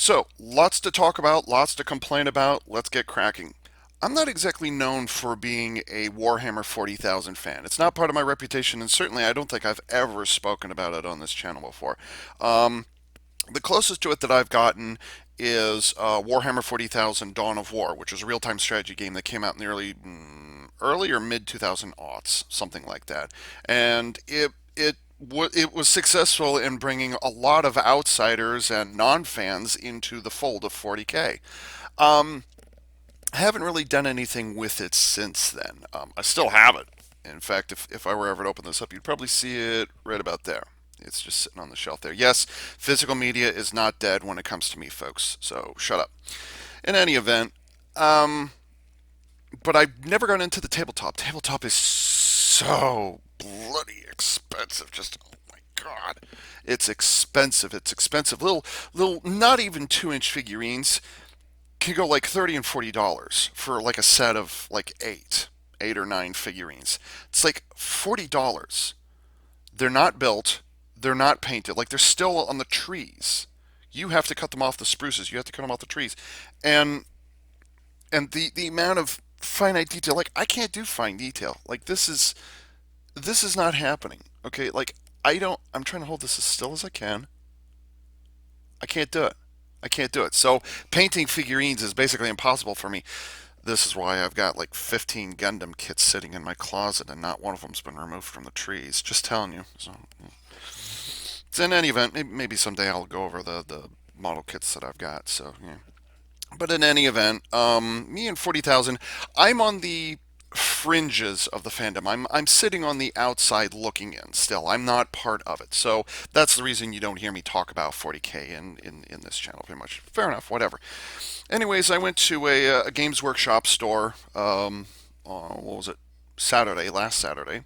So, lots to talk about, lots to complain about. Let's get cracking. I'm not exactly known for being a Warhammer 40,000 fan. It's not part of my reputation, and certainly I don't think I've ever spoken about it on this channel before. Um, the closest to it that I've gotten is Warhammer 40,000 Dawn of War, which was a real-time strategy game that came out in the early or mid 2000 aughts, something like that. And it was successful in bringing a lot of outsiders and non-fans into the fold of 40K. Um, I haven't really done anything with it since then. I still have it. In fact, if I were ever to open this up, you'd probably see it right about there. It's just sitting on the shelf there. Yes, physical media is not dead when it comes to me, folks, so shut up. In any event, um, but I've never gone into the tabletop. Tabletop is so bloody expensive. Just oh my god, it's expensive. It's expensive. Little, not even 2-inch figurines can go like $30 and $40 for like a set of like eight or nine figurines. It's like $40. They're not built. They're not painted. Like they're still on the trees. You have to cut them off the spruces. You have to cut them off the trees, and the amount of finite detail. Like I can't do fine detail. Like this is not happening. Okay, like I don't. I'm trying to hold this as still as I can. I can't do it. I can't do it. So painting figurines is basically impossible for me. This is why I've got like 15 Gundam kits sitting in my closet, and not one of them's been removed from the trees. Just telling you. So in any event, maybe someday I'll go over the model kits that I've got. So yeah. But in any event, me and 40,000, I'm on the fringes of the fandom. I'm sitting on the outside looking in still. I'm not part of it. So that's the reason you don't hear me talk about 40K in this channel very much. Fair enough, whatever. Anyways, I went to a Games Workshop store, what was it? Last Saturday.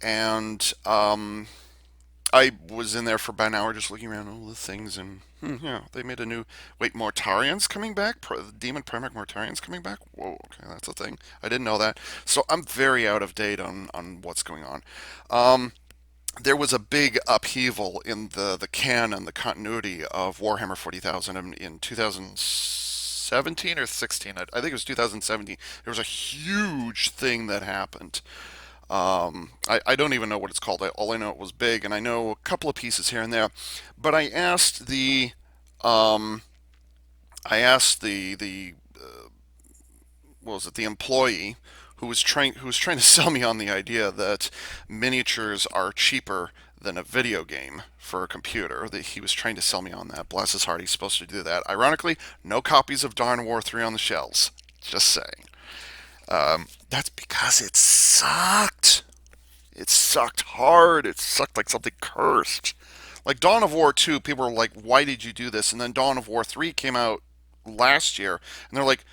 And I was in there for about an hour just looking around all the things, and yeah, they made a new. Wait, Mortarian's coming back? Demon Primarch Mortarian's coming back? Whoa, okay, that's a thing. I didn't know that. So I'm very out of date on what's going on. Um, there was a big upheaval in the canon, the continuity of Warhammer 40,000 in 2017 or 16. I think it was 2017. There was a huge thing that happened. I don't even know what it's called. All I know it was big, and I know a couple of pieces here and there. But um, I asked the what was it, the employee who was trying to sell me on the idea that miniatures are cheaper than a video game for a computer. That he was trying to sell me on that. Bless his heart, he's supposed to do that. Ironically, no copies of Dawn War 3 on the shelves. Just saying. That's because it sucked. It sucked hard. It sucked like something cursed. Like Dawn of War 2, people were like, why did you do this? And then Dawn of War 3 came out last year, and they're like,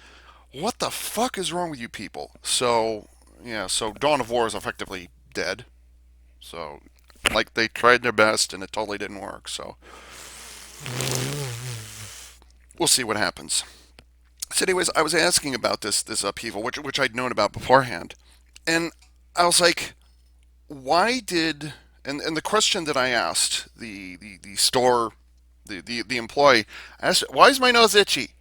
what the fuck is wrong with you people? So, yeah, so Dawn of War is effectively dead. So, like, they tried their best, and it totally didn't work. So, we'll see what happens. So, anyways, I was asking about this upheaval, which I'd known about beforehand. And I was like, why did and the question that I asked the store the employee, I asked, why is my nose itchy?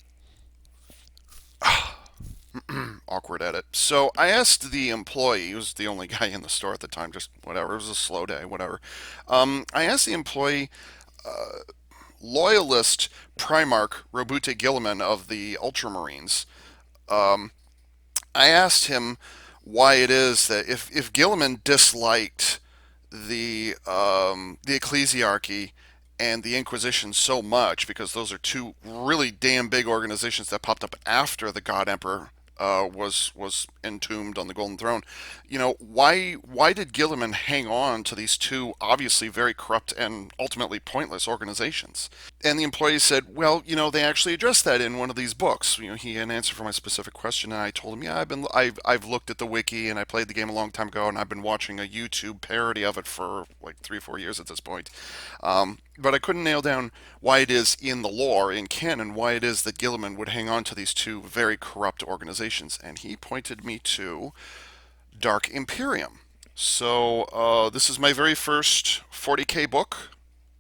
Awkward edit. So I asked the employee, he was the only guy in the store at the time, just whatever, it was a slow day, whatever. I asked the employee, loyalist Primarch Robute Gilliman of the Ultramarines. Um, I asked him why it is that if Gilliman disliked the ecclesiarchy and the Inquisition so much, because those are two really damn big organizations that popped up after the God Emperor was entombed on the Golden Throne. You know, why did Gilliman hang on to these two obviously very corrupt and ultimately pointless organizations? And the employee said, well, you know, they actually addressed that in one of these books. You know, he had an answer for my specific question, and I told him, yeah, I've looked at the wiki, and I played the game a long time ago, and I've been watching a YouTube parody of it for like 3 or 4 years at this point. But I couldn't nail down why it is in the lore, in canon, why it is that Gilliman would hang on to these two very corrupt organizations. And he pointed me to Dark Imperium. So this is my very first 40K book.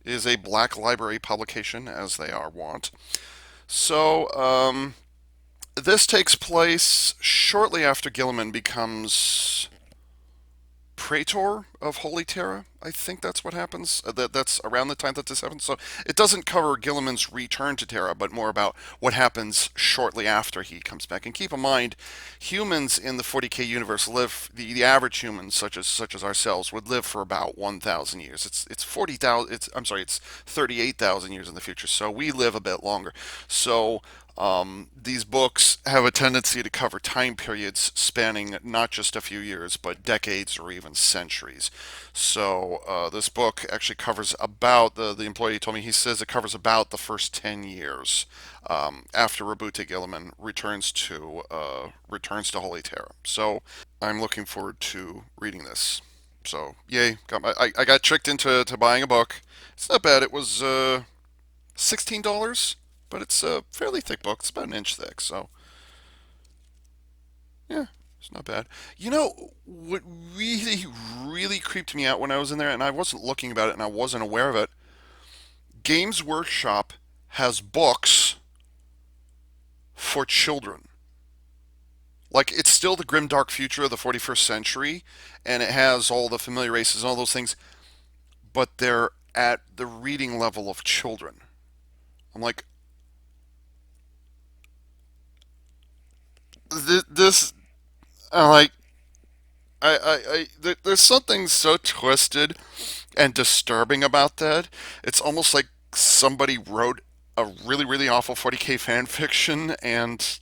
It is a Black Library publication, as they are wont. So, this takes place shortly after Gilliman becomes Praetor of Holy Terra. I think that's what happens. That's around the time that this happens. So it doesn't cover Gilliman's return to Terra, but more about what happens shortly after he comes back. And keep in mind, humans in the 40K universe live. The average humans, such as ourselves, would live for about 1,000 years. It's 40,000. I'm sorry, it's 38,000 years in the future. So we live a bit longer. So these books have a tendency to cover time periods spanning not just a few years, but decades or even centuries. So this book actually covers about the employee told me he says it covers about the first 10 years after Rabute Gilliman returns to Holy Terra. So I'm looking forward to reading this. So yay! I got tricked into buying a book. It's not bad. It was $16, but it's a fairly thick book. It's about an inch thick, so yeah, it's not bad. You know what really, really creeped me out when I was in there, and I wasn't looking about it and I wasn't aware of it? Games Workshop has books for children. Like, it's still the grim, dark future of the 41st century, and it has all the familiar races and all those things, but they're at the reading level of children. I'm like, this, I'm like, there's something so twisted and disturbing about that. It's almost like somebody wrote a really, really awful 40K fan fiction and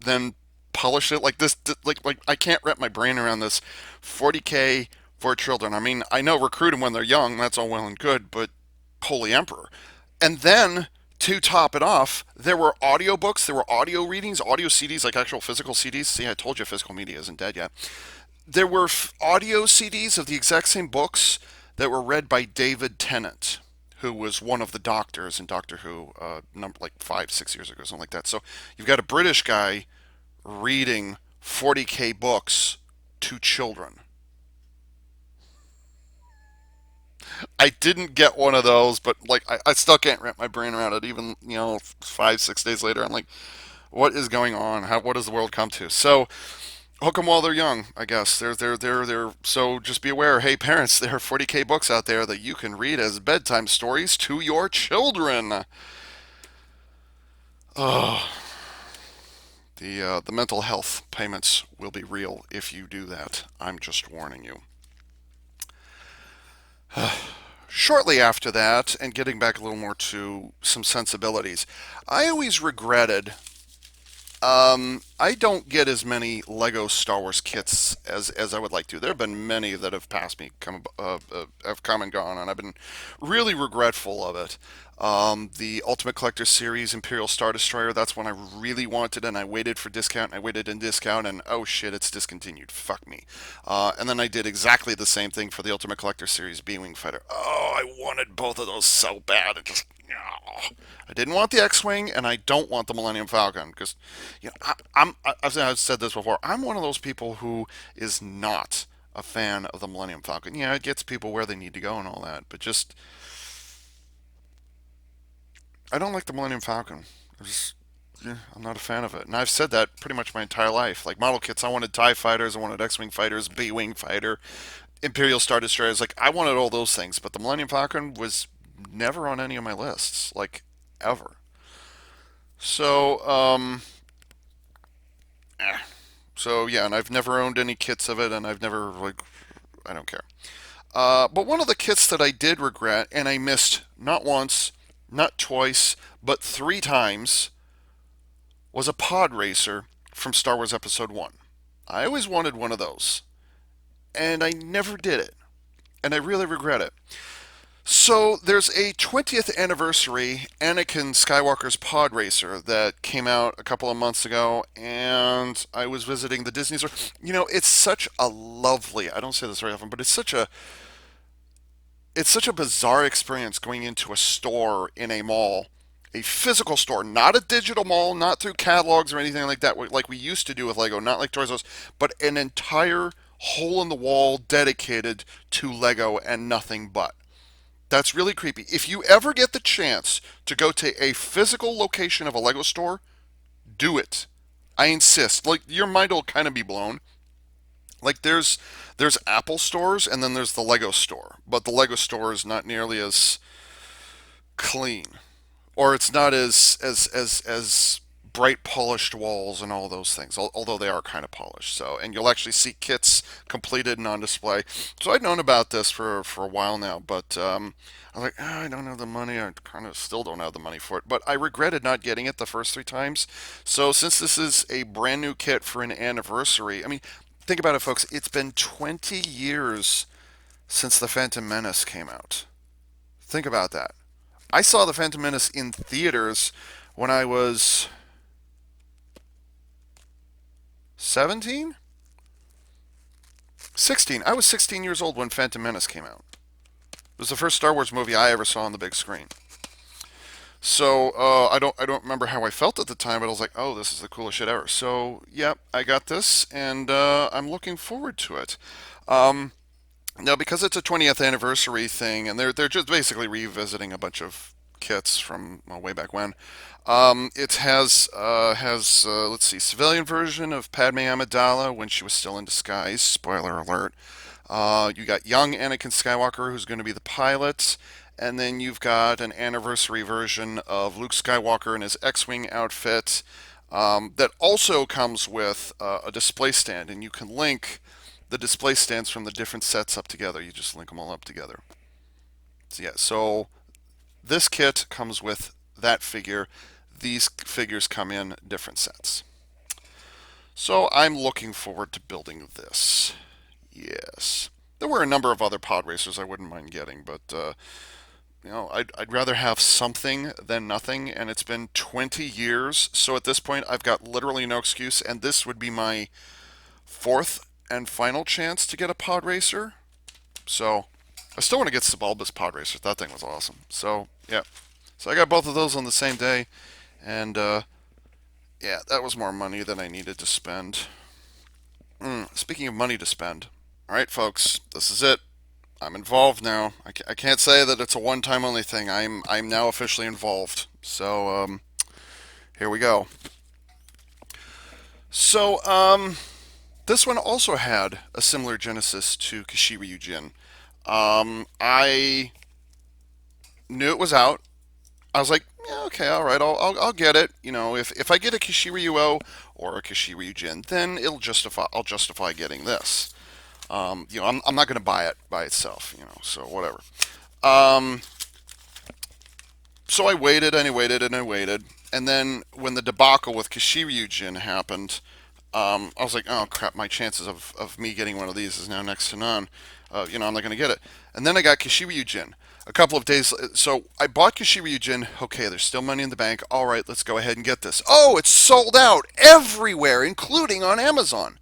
then published it like this. Like I can't wrap my brain around this 40K for children. I mean, I know recruit them when they're young. That's all well and good, but Holy Emperor. And then to top it off, there were audiobooks, there were audio readings, audio CDs, like actual physical CDs. See, I told you physical media isn't dead yet. There were audio CDs of the exact same books that were read by David Tennant, who was one of the doctors in Doctor Who, like 5, 6 years ago, something like that. So you've got a British guy reading 40K books to children. I didn't get one of those, but like I still can't wrap my brain around it. Even 5, 6 days later, I'm like, what is going on? What does the world come to? So hook them while they're young, I guess. They're so just be aware. Hey, parents, there are 40K books out there that you can read as bedtime stories to your children. Oh, the mental health payments will be real if you do that. I'm just warning you. Shortly after that, and getting back a little more to some sensibilities, I always regretted I don't get as many Lego Star Wars kits as I would like to. There have been many that have passed me, have come and gone, and I've been really regretful of it. The Ultimate Collector Series Imperial Star Destroyer, that's one I really wanted, and I waited for discount, and I waited in discount, and oh shit, it's discontinued. Fuck me. And then I did exactly the same thing for the Ultimate Collector Series B-Wing Fighter. Oh, I wanted both of those so bad. It just, oh. I didn't want the X-Wing, and I don't want the Millennium Falcon, because I've said this before. I'm one of those people who is not a fan of the Millennium Falcon. Yeah, it gets people where they need to go and all that, but just I don't like the Millennium Falcon. I'm not a fan of it, and I've said that pretty much my entire life. Like model kits, I wanted Tie fighters, I wanted X-wing fighters, B-wing fighter, Imperial Star Destroyers. Like I wanted all those things, but the Millennium Falcon was never on any of my lists, like ever. So, eh. So yeah, and I've never owned any kits of it, and I've never like I don't care. But one of the kits that I did regret, and I missed not once, not twice, but 3 times, was a pod racer from Star Wars Episode 1. I always wanted one of those, and I never did it, and I really regret it. So there's a 20th anniversary Anakin Skywalker's Pod Racer that came out a couple of months ago, and I was visiting the Disney store. It's such a lovely, I don't say this very often, but it's such a bizarre experience going into a store in a mall, a physical store, not a digital mall, not through catalogs or anything like that, like we used to do with Lego, not like Toys R Us, but an entire hole in the wall dedicated to Lego and nothing but. That's really creepy. If you ever get the chance to go to a physical location of a Lego store, do it. I insist. Like your mind will kind of be blown. Like there's Apple stores and then there's the Lego store, but the Lego store is not nearly as clean, or it's not as bright polished walls and all those things. Although they are kind of polished. So, and you'll actually see kits completed and on display. So I'd known about this for a while now, but I was like, "Ah, I don't have the money. I kind of still don't have the money for it." But I regretted not getting it the first three times. So since this is a brand new kit for an anniversary, I mean, think about it, folks. It's been 20 years since the Phantom Menace came out. Think about that. I saw the Phantom Menace in theaters when I was 17? 16. I was 16 years old when Phantom Menace came out. It was the first Star Wars movie I ever saw on the big screen. So I don't remember how I felt at the time, but I was like, oh, this is the coolest shit ever. So yeah, I got this, and I'm looking forward to it. Um, Now, because it's a 20th anniversary thing, and they're just basically revisiting a bunch of kits from well, way back when. It has let's see, civilian version of Padme Amidala when she was still in disguise. Spoiler alert. You got young Anakin Skywalker, who's going to be the pilot, and then you've got an anniversary version of Luke Skywalker in his X-wing outfit. That also comes with a display stand, and you can link the display stands from the different sets up together. You just link them all up together. So yeah, so this kit comes with that figure. These figures come in different sets. So I'm looking forward to building this. Yes. There were a number of other pod racers I wouldn't mind getting, but I'd rather have something than nothing, and it's been 20 years, so at this point I've got literally no excuse, and this would be my fourth and final chance to get a pod racer. So I still want to get Sebulba's pod racer. That thing was awesome. So yeah, so I got both of those on the same day, and yeah, that was more money than I needed to spend. Speaking of money to spend, all right, folks, this is it. I'm involved now. I can't say that it's a one-time only thing. I'm now officially involved. So here we go. So this one also had a similar genesis to Kishiryujin. I knew it was out. I was like, yeah, okay, all right, I'll get it. You know, if I get a Kishiryuo or a Kishiryujin, then I'll justify getting this. I'm not going to buy it by itself. You know, so whatever. Um, so I waited and I waited and I waited, and then when the debacle with Kishiryujin happened, I was like, oh crap, my chances of me getting one of these is now next to none. I'm not going to get it. And then I got Kishiryujin a couple of days. So I bought Kishiryujin. Okay, there's still money in the bank. All right, let's go ahead and get this. Oh, it's sold out everywhere, including on Amazon.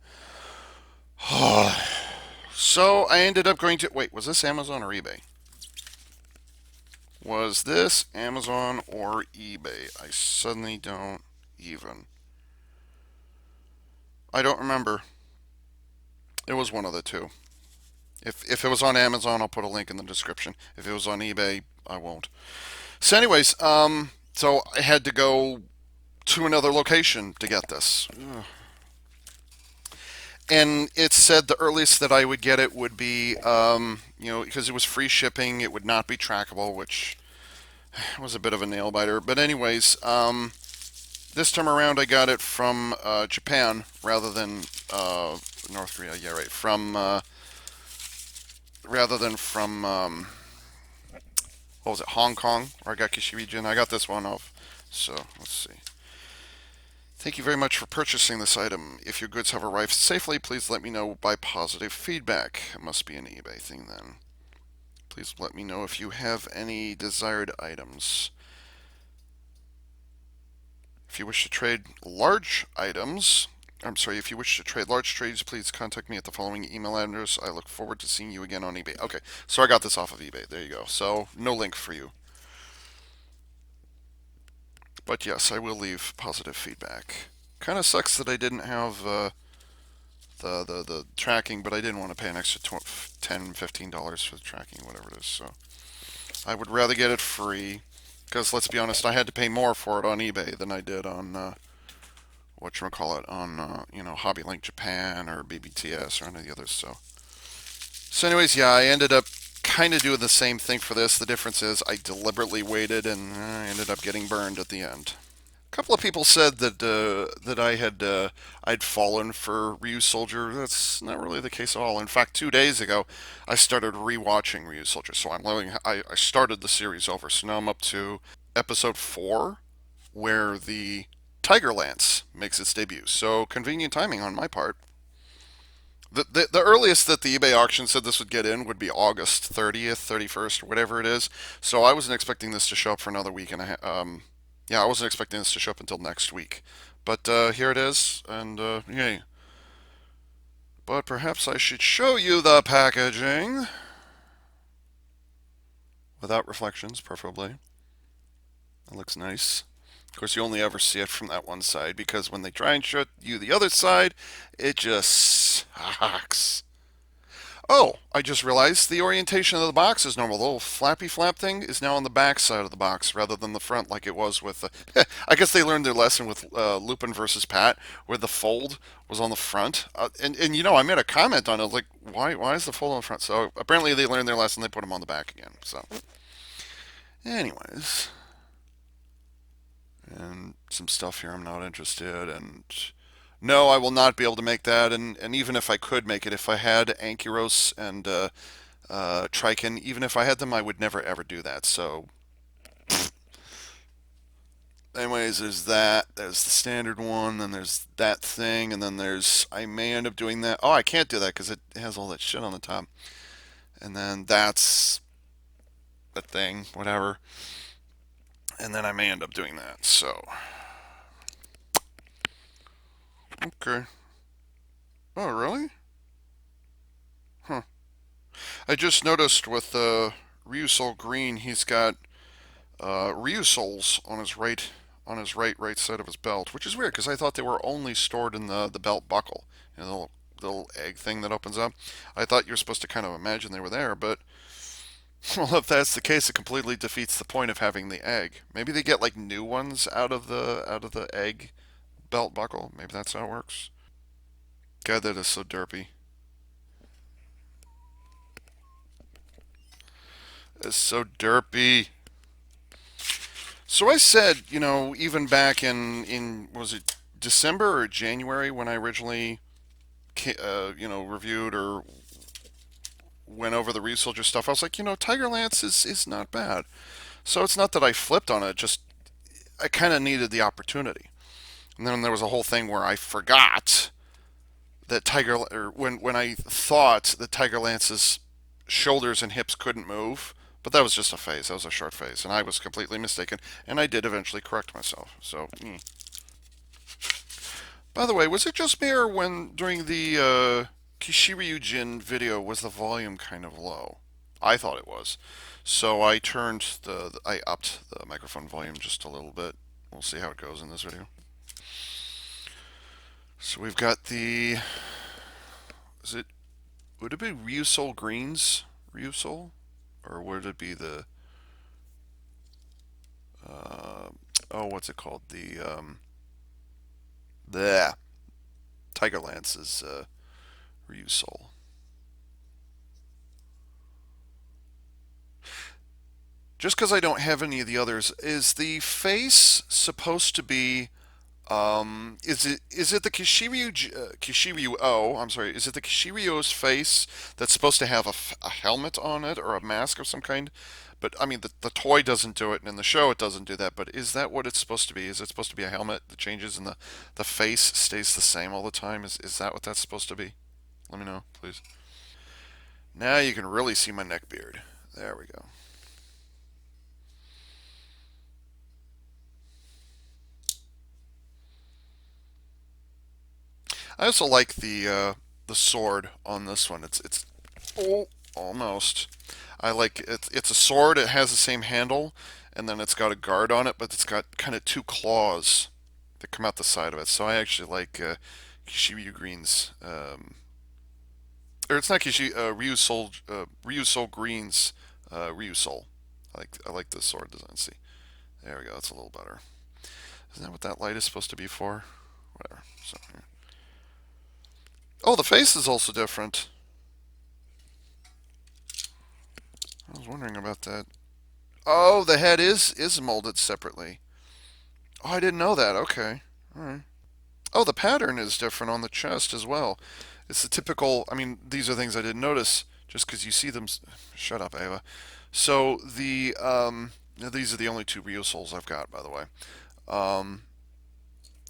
So I ended up going to. Wait, was this Amazon or eBay? Was this Amazon or eBay? I suddenly don't even. I don't remember. It was one of the two. If it was on Amazon, I'll put a link in the description. If it was on eBay, I won't. So, anyways, so I had to go to another location to get this. Ugh. And it said the earliest that I would get it would be, because it was free shipping, it would not be trackable, which was a bit of a nail biter. But anyways, this time around I got it from Japan rather than North Korea. Yeah, right. Rather than from what was it, Hong Kong, where I got Kishiryujin. I got this one off. So let's see. Thank you very much for purchasing this item. If your goods have arrived safely, please let me know by positive feedback. It must be an eBay thing then. Please let me know if you have any desired items. If you wish to trade large items, if you wish to trade large trades, please contact me at the following email address. I look forward to seeing you again on eBay. Okay, so I got this off of eBay. There you go. So, no link for you. But yes, I will leave positive feedback. Kind of sucks that I didn't have the tracking, but I didn't want to pay an extra $10, $15 for the tracking, whatever it is. So, I would rather get it free because let's be honest, I had to pay more for it on eBay than I did on whatchamacallit on Hobby Link Japan or BBTS or any of the others. So anyways, yeah, I ended up kind of doing the same thing for this. The difference is I deliberately waited and I ended up getting burned at the end. A couple of people said that I'd fallen for Ryusoulger. That's not really the case at all. In fact, 2 days ago, I started rewatching Ryusoulger. So I started the series over. So now I'm up to episode 4, where the Tiger Lance makes its debut. So convenient timing on my part. The earliest that the eBay auction said this would get in would be August 30th, 31st, or whatever it is. So I wasn't expecting this to show up for another week and a half. Yeah, I wasn't expecting this to show up until next week. But here it is, and yay. But perhaps I should show you the packaging without reflections, preferably. It looks nice. Of course, you only ever see it from that one side because when they try and show you the other side, it just sucks. Oh, I just realized the orientation of the box is normal. The little flappy flap thing is now on the back side of the box rather than the front like it was with I guess they learned their lesson with Lupin versus Pat, where the fold was on the front. And I made a comment on it like, why is the fold on the front? So apparently they learned their lesson. They put them on the back again. So, anyways, and some stuff here I'm not interested in. No, I will not be able to make that. And even if I could make it, if I had Ankyros and Triken, even if I had them, I would never ever do that. So, anyways, there's that. There's the standard one. Then there's that thing, and then there's I may end up doing that. Oh, I can't do that because it has all that shit on the top. And then that's the thing, whatever. And then I may end up doing that. So, okay. Oh, really? Huh. I just noticed with Ryusoul Green, he's got Ryusouls on his right side of his belt, which is weird because I thought they were only stored in the belt buckle, the little egg thing that opens up. I thought you were supposed to kind of imagine they were there, but well, if that's the case, it completely defeats the point of having the egg. Maybe they get like new ones out of the egg belt buckle. Maybe that's how it works. God, that is so derpy. It's so derpy. So I said, even back in was it December or January when I originally, reviewed or went over the Ryusoulger stuff, I was like, Tiger Lance is not bad. So it's not that I flipped on it, just I kind of needed the opportunity. And then there was a whole thing where I forgot that or when I thought that Tiger Lance's shoulders and hips couldn't move, but that was just a phase. That was a short phase, and I was completely mistaken. And I did eventually correct myself. So, by the way, was it just me or when during the Kishiryujin video was the volume kind of low? I thought it was. So I upped the microphone volume just a little bit. We'll see how it goes in this video. So we've got is it, would it be Ryusoul Greens? Ryusoul? Or would it be uh, what's it called? The Tiger Lance's Ryusoul. Just because I don't have any of the others, is the face supposed to be? Is it the Kishiryu? Oh, I'm sorry. Is it the Kishiryu's face that's supposed to have a helmet on it or a mask of some kind? But I mean, the toy doesn't do it, and in the show it doesn't do that. But is that what it's supposed to be? Is it supposed to be a helmet that changes and the face stays the same all the time? Is that what that's supposed to be? Let me know, please. Now you can really see my neck beard. There we go. I also like the sword on this one. It's oh almost. I like it. It's a sword. It has the same handle, and then it's got a guard on it, but it's got kind of two claws that come out the side of it. So I actually like Kishiryu Green's, or it's not Ryusoul Green's Ryusoul. I like the sword design. See, there we go. That's a little better. Isn't that what that light is supposed to be for? Whatever. So, yeah. Oh, the face is also different. I was wondering about that. Oh, the head is molded separately. Oh, I didn't know that. Okay. All right. Oh, the pattern is different on the chest as well. It's the typical. I mean, these are things I didn't notice just because you see them. Shut up, Ava. So now these are the only two Ryusouls I've got, by the way. Um,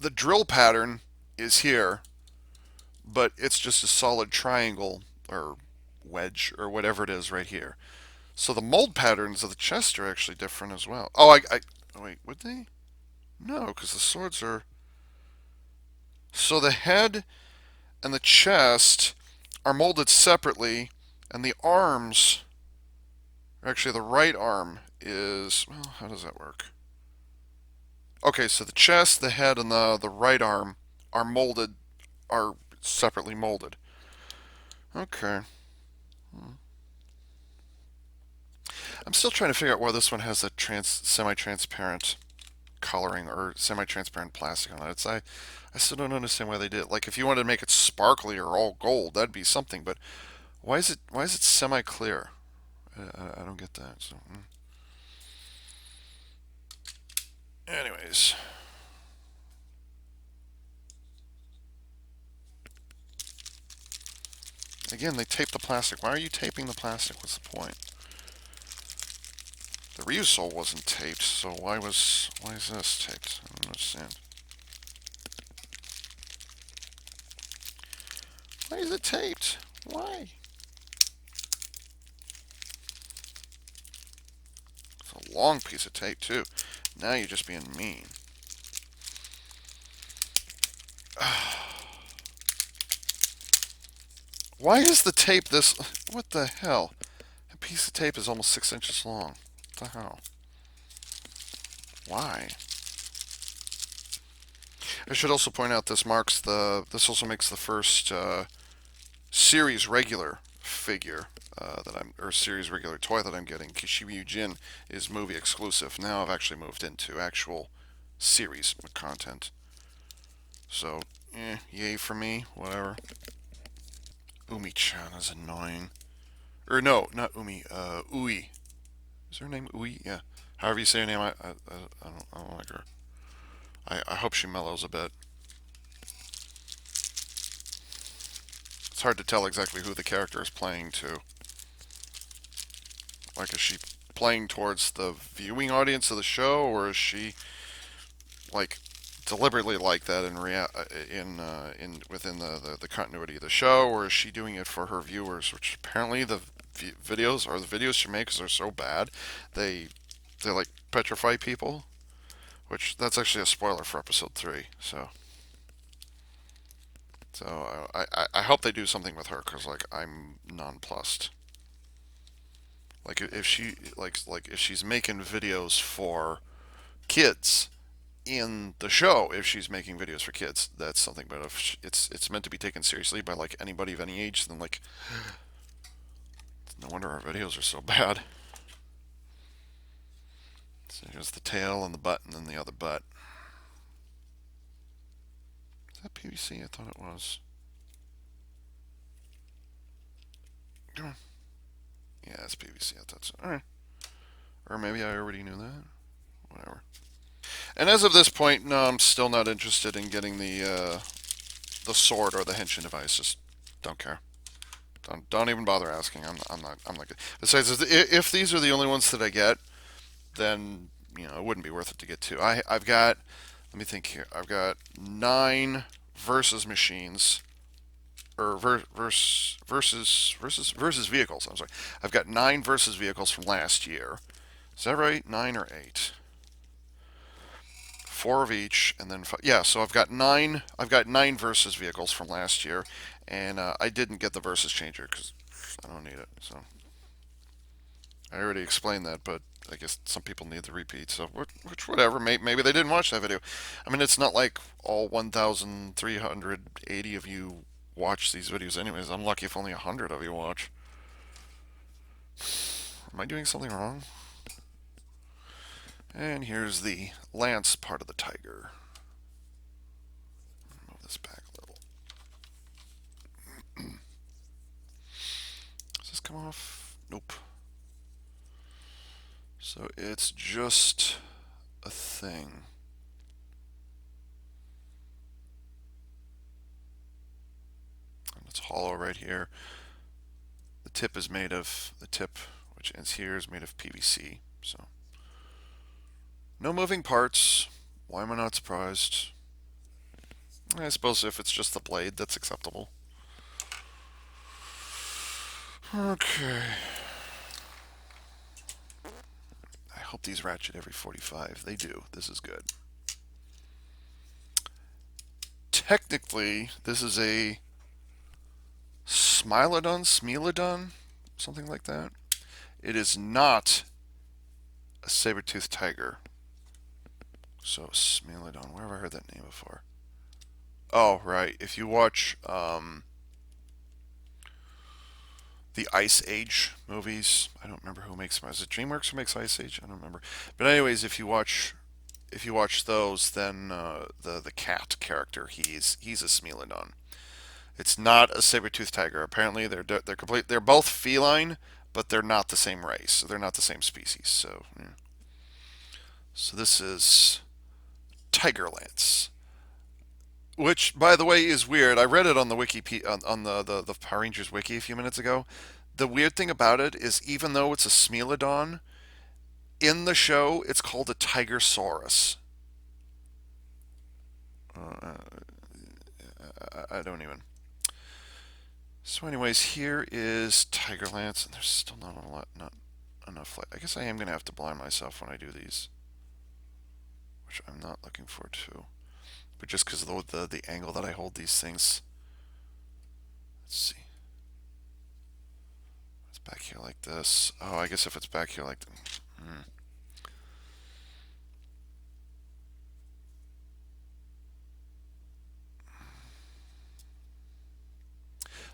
the drill pattern is here, but it's just a solid triangle or wedge or whatever it is right here. So the mold patterns of the chest are actually different as well. Oh, wait, would they? No, because the swords are. So the head and the chest are molded separately, and the arms, actually, the right arm is. Well, how does that work? Okay, so the chest, the head, and the right arm are molded, are separately molded. Okay. I'm still trying to figure out why this one has a semi-transparent coloring or semi-transparent plastic on it. I still don't understand why they did it. Like if you wanted to make it sparkly or all gold, that'd be something. But why is it semi-clear? I don't get that. So, anyways, again, they tape the plastic. Why are you taping the plastic? What's the point? The Ryusoul wasn't taped, so why is this taped? I don't understand. Why is it taped? Why? It's a long piece of tape too. Now you're just being mean. Why is the tape this? What the hell? A piece of tape is almost 6 inches long. What the hell? Why? I should also point out this also makes the first series regular figure or series regular toy that I'm getting. Kishiryujin is movie exclusive. Now I've actually moved into actual series content. So, yay for me. Whatever. Umi-chan is annoying. Or no, not Umi. Ui. Is her name Ui? Yeah. However you say her name, I don't like her. I hope she mellows a bit. It's hard to tell exactly who the character is playing to. Like, is she playing towards the viewing audience of the show, or is she like deliberately like that in within the continuity of the show, or is she doing it for her viewers? Which apparently the videos she makes are so bad, they they like petrify people. Which that's actually a spoiler for episode 3. So I hope they do something with her because like I'm nonplussed. Like if she like if she's making videos for kids in the show, if she's making videos for kids, that's something. But if it's meant to be taken seriously by like anybody of any age, then like no wonder our videos are so bad. So here's the tail and the butt, and then the other butt. Is that PVC? I thought it was. Come on. Yeah, it's PVC. I thought so. All right. Or maybe I already knew that. Whatever. And as of this point, no, I'm still not interested in getting the sword or the henshin device. Just don't care. Don't even bother asking. I'm not good. Besides, if these are the only ones that I get, then it wouldn't be worth it to get two. I've got. Let me think here. I've got 9 versus machines or versus vehicles. I'm sorry. I've got 9 versus vehicles from last year. Is that right? 9 or 8? 4 of each, and then 5. Yeah. So I've got 9. I've got 9 versus vehicles from last year, and I didn't get the versus changer because I don't need it. So I already explained that, but I guess some people need the repeat. So which whatever. Maybe they didn't watch that video. I mean, it's not like all 1,380 of you watch these videos anyways. I'm lucky if only 100 of you watch. Am I doing something wrong? And here's the lance part of the tiger. Move this back a little. Does this come off? Nope. So it's just a thing. And it's hollow right here. The tip, which ends here, is made of PVC. So no moving parts. Why am I not surprised? I suppose if it's just the blade, that's acceptable. Okay. I hope these ratchet every 45. They do. This is good. Technically, this is a Smilodon, something like that. It is not a saber-tooth tiger. So, Smilodon, where have I heard that name before? Oh, right. If you watch the Ice Age movies, I don't remember who makes them. Is it DreamWorks who makes Ice Age? I don't remember. But anyways, if you watch those, then the cat character, he's a Smilodon. It's not a saber-toothed tiger. Apparently, they're complete. They're both feline, but they're not the same race. They're not the same species. So, yeah. So this is tiger lance, which, by the way, is weird. I read it on the wiki on the Power Rangers wiki a few minutes ago. The weird thing about it is, even though it's a Smilodon, in the show it's called a Tigersaurus. Uh, I don't even. So, anyways, here is Tiger Lance, and there's still not enough light. I guess I am gonna have to blind myself when I do these, which I'm not looking forward to. But just because of the angle that I hold these things. Let's see. It's back here like this. Oh, I guess if it's back here like this.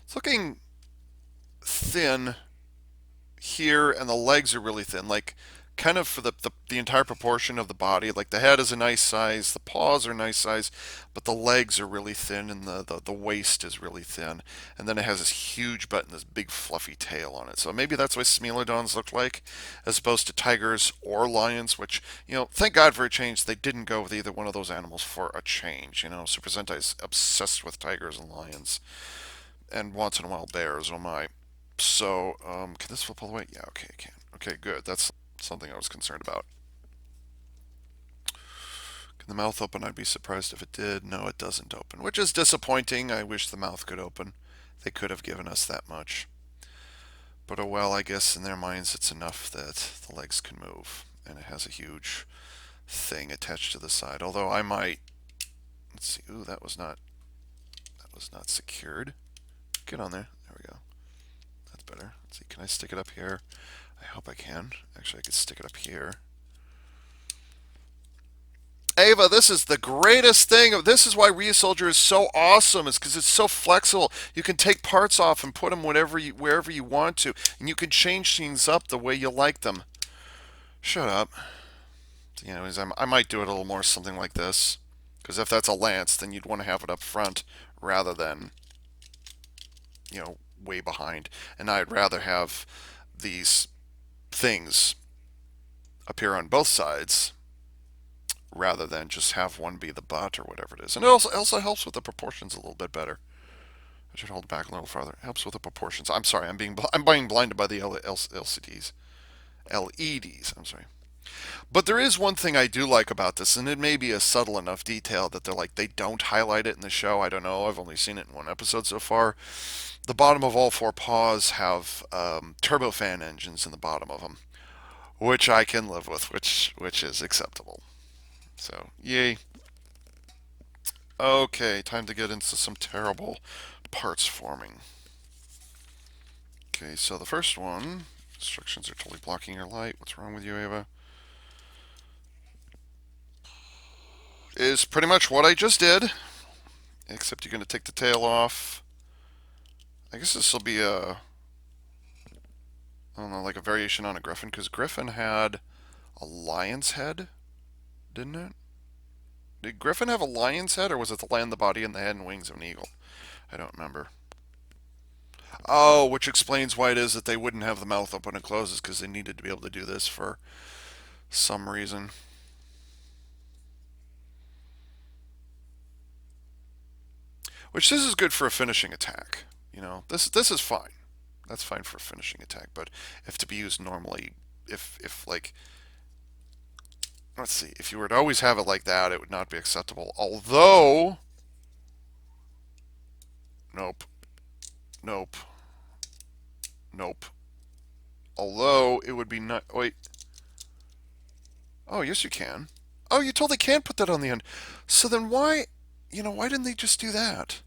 It's looking thin here, and the legs are really thin. Like, kind of for the entire proportion of the body. Like, the head is a nice size, the paws are a nice size, but the legs are really thin, and the waist is really thin. And then it has this huge butt and this big fluffy tail on it. So maybe that's what Smilodons look like, as opposed to tigers or lions, which, thank God for a change. They didn't go with either one of those animals for a change. Super Sentai's obsessed with tigers and lions, and once in a while bears, oh my. So, can this flip all the way? Yeah, okay, it can. Okay, good. That's something I was concerned about. Can the mouth open? I'd be surprised if it did. No, it doesn't open, which is disappointing. I wish the mouth could open. They could have given us that much. But oh well, I guess in their minds it's enough that the legs can move. And it has a huge thing attached to the side. Although I might. Let's see. Ooh, that was not secured. Get on there. There we go. That's better. Let's see. Can I stick it up here? I hope I can. Actually, I could stick it up here. Ava, this is the greatest thing. This is why Ryusoulger is so awesome. Is because it's so flexible. You can take parts off and put them wherever you want to, and you can change things up the way you like them. Shut up. Anyways, I might do it a little more something like this, because if that's a lance, then you'd want to have it up front rather than way behind. And I'd rather have these things appear on both sides rather than just have one be the butt or whatever it is. And it also helps with the proportions a little bit better. I should hold back a little farther. It helps with the proportions. I'm sorry, I'm being blinded by the LCDs. LEDs, I'm sorry. But there is one thing I do like about this, and it may be a subtle enough detail that they don't highlight it in the show. I don't know. I've only seen it in one episode so far. The bottom of all four paws have turbofan engines in the bottom of them, which I can live with, which is acceptable. So, yay. Okay, time to get into some terrible parts forming. Okay, so the first one, instructions are totally blocking your light. What's wrong with you, Ava? Is pretty much what I just did, except you're going to take the tail off. I guess this will be I don't know, like a variation on a griffin, because griffin had A lion's head, didn't it? Did Griffin have a lion's head, or was it the lion, the body, and the head and wings of an eagle? I don't remember. Oh, which explains why it is that they wouldn't have the mouth open and closes, because they needed to be able to do this for some reason. Which this is good for a finishing attack. You know, this is fine. That's fine for a finishing attack. But if to be used normally, if like, let's see, if you were to always have it like that, it would not be acceptable. Although, nope, nope, nope. Although it would be not. Wait. Oh, yes, you can. Oh, you totally can put that on the end. So then why, why didn't they just do that?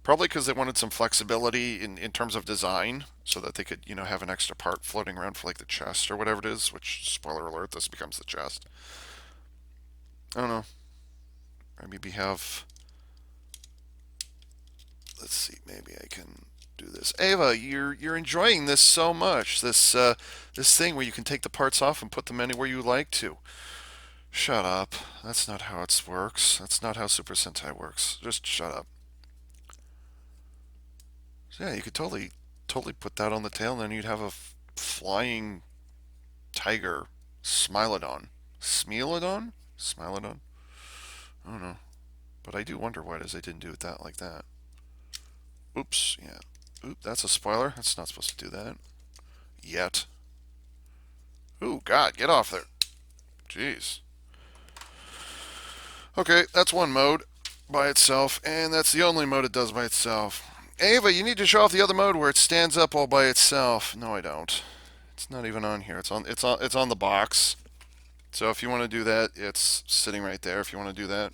Probably because they wanted some flexibility in terms of design so that they could, have an extra part floating around for like the chest or whatever it is, which, spoiler alert, this becomes the chest. I don't know. Or maybe have, let's see, maybe I can do this. Ava, you're enjoying this so much. This thing where you can take the parts off and put them anywhere you like to. Shut up. That's not how it works. That's not how Super Sentai works. Just shut up. So yeah, you could totally put that on the tail, and then you'd have a flying tiger Smilodon. Smilodon? Smilodon? I don't know. But I do wonder why it is they didn't do it that like that. Oops, yeah. Oop, that's a spoiler. That's not supposed to do that. Yet. Ooh, God, get off there. Jeez. Okay, that's one mode by itself, and that's the only mode it does by itself. Ava, you need to show off the other mode where it stands up all by itself. No, I don't. It's not even on here. It's on the box. So if you want to do that, it's sitting right there if you want to do that.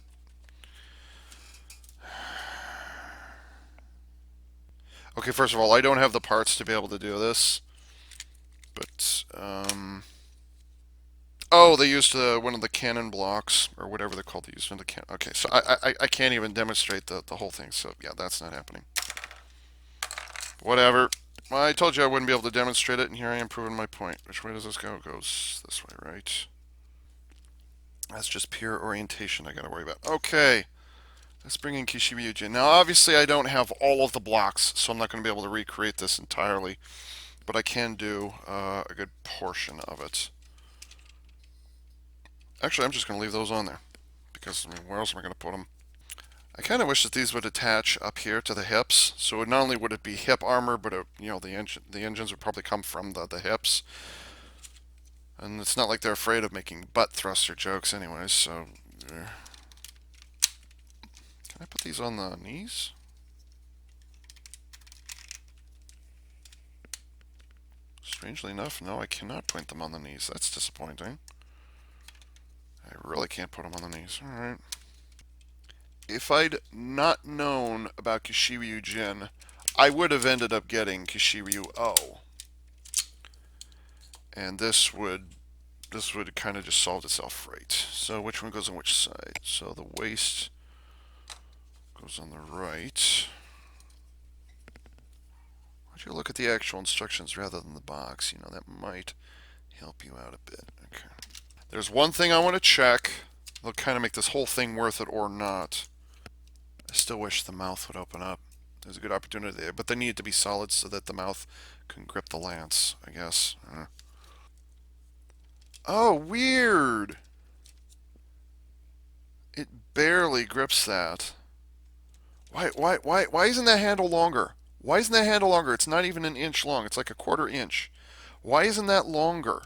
Okay, first of all, I don't have the parts to be able to do this. But, oh, they used one of the cannon blocks, or whatever they're called. They used one of the cannon. Okay, so I can't even demonstrate the whole thing, so yeah, that's not happening. Whatever. Well, I told you I wouldn't be able to demonstrate it, and here I am proving my point. Which way does this go? It goes this way, right? That's just pure orientation I gotta worry about. Okay. Let's bring in Kishiryujin. Now, obviously, I don't have all of the blocks, so I'm not going to be able to recreate this entirely. But I can do a good portion of it. Actually, I'm just going to leave those on there. Because, I mean, where else am I going to put them? I kind of wish that these would attach up here to the hips. So not only would it be hip armor, but the engines would probably come from the hips. And it's not like they're afraid of making butt thruster jokes anyways, so... Can I put these on the knees? Strangely enough, no, I cannot point them on the knees. That's disappointing. I really can't put them on the knees. Alright. If I'd not known about Kishiryujin, I would have ended up getting Kishiryu-O. And this would kind of just solve itself right. So which one goes on which side? So the waist goes on the right. Why don't you look at the actual instructions rather than the box? That might help you out a bit. Okay. There's one thing I want to check. They'll kind of make this whole thing worth it or not. I still wish the mouth would open up. There's a good opportunity there, but they need it to be solid so that the mouth can grip the lance, I guess. Oh, weird! It barely grips that. Why isn't that handle longer? Why isn't that handle longer? It's not even an inch long. It's like a quarter inch. Why isn't that longer?